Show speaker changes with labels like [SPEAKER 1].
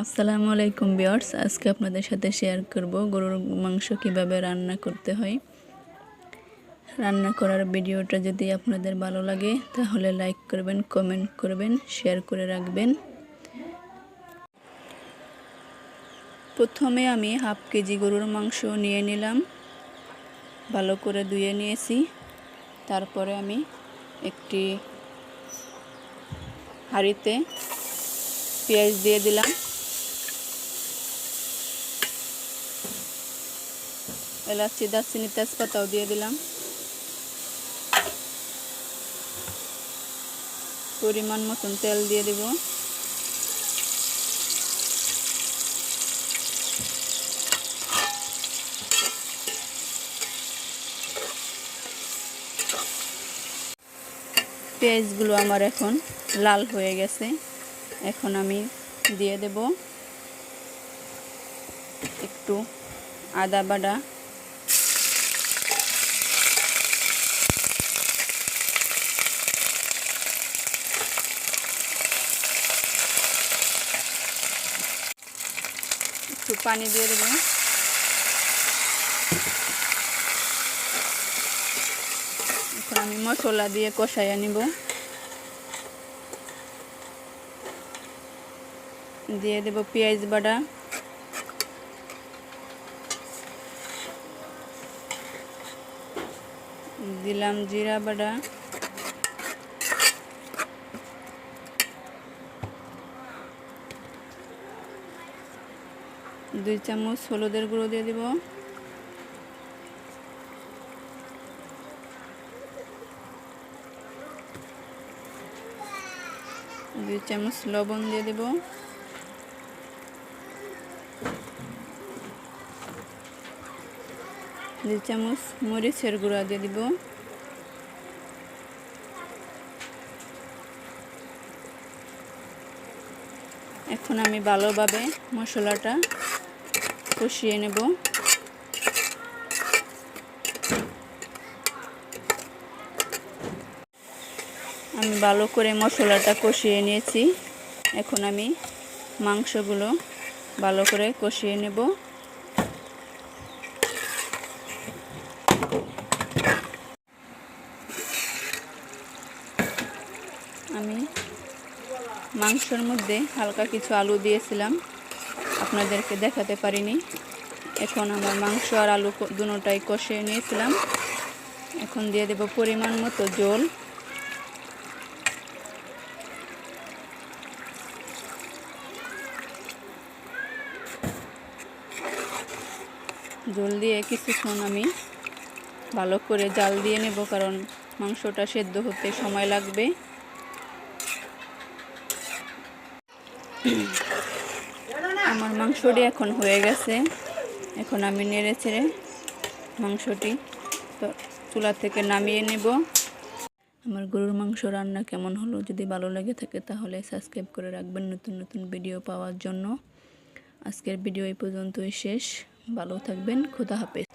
[SPEAKER 1] আসসালামু আলাইকুম ভিউয়ার্স, আজকে আপনাদের সাথে শেয়ার করব গরুর মাংস কিভাবে রান্না করতে হয়। রান্না করার ভিডিওটা যদি আপনাদের ভালো লাগে তাহলে লাইক করবেন, কমেন্ট করবেন, শেয়ার করে রাখবেন। প্রথমে আমি হাফ কেজি গরুর মাংস নিয়ে নিলাম, ভালো করে ধুয়ে নিয়েছি। তারপরে আমি একটি হাঁড়িতে পেঁয়াজ দিয়ে দিলাম, এলাচি, দারচিনি, তেজপাতাও দিয়ে দিলাম। পরিমাণ মতন তেল দিয়ে দেব। পেঁয়াজগুলো আমার এখন লাল হয়ে গেছে। এখন আমি দিয়ে দেব একটু আদা বাটা, একটু পানি দিয়ে দেব। এখন আমি মশলা দিয়ে কষাইয়া নিব। দিয়ে দেব পেঁয়াজ বাটা, দিলাম জিরা বাটা, দুই চামচ হলুদের গুঁড়ো দিয়ে দিব, দুই চামচ লবণ দিয়ে দেব, দুই চামচ মরিচের গুঁড়া দিয়ে দিব, এখন আমি ভালোভাবে মশলাটা কষিয়ে নেব। আমি ভালো করে মশলাটা কষিয়ে নিয়েছি। এখন আমি মাংসগুলো ভালো করে কষিয়ে নেব। আমি মাংসের মধ্যে হালকা কিছু আলু দিয়েছিলাম, আপনাদেরকে দেখাতে পারিনি। এখন আমার মাংস আর আলু দুটোটাই কষিয়ে নিয়েছিলাম। এখন দিয়ে দেব পরিমাণ মতো জল। জল দিয়ে কিছুক্ষণ আমি ভালো করে জাল দিয়ে নেব, কারণ মাংসটা সেদ্ধ হতে সময় লাগবে। আমার মাংসটি এখন হয়ে গেছে। এখন আমি নেড়ে চেড়ে মাংসটি তো চুলা থেকে নামিয়ে নেব। আমার গরুর মাংস রান্না কেমন হলো, যদি ভালো লেগে থাকে তাহলে সাবস্ক্রাইব করে রাখবেন নতুন নতুন ভিডিও পাওয়ার জন্য। আজকের ভিডিও এই পর্যন্তই শেষ। ভালো থাকবেন। খোদা হাফেজ।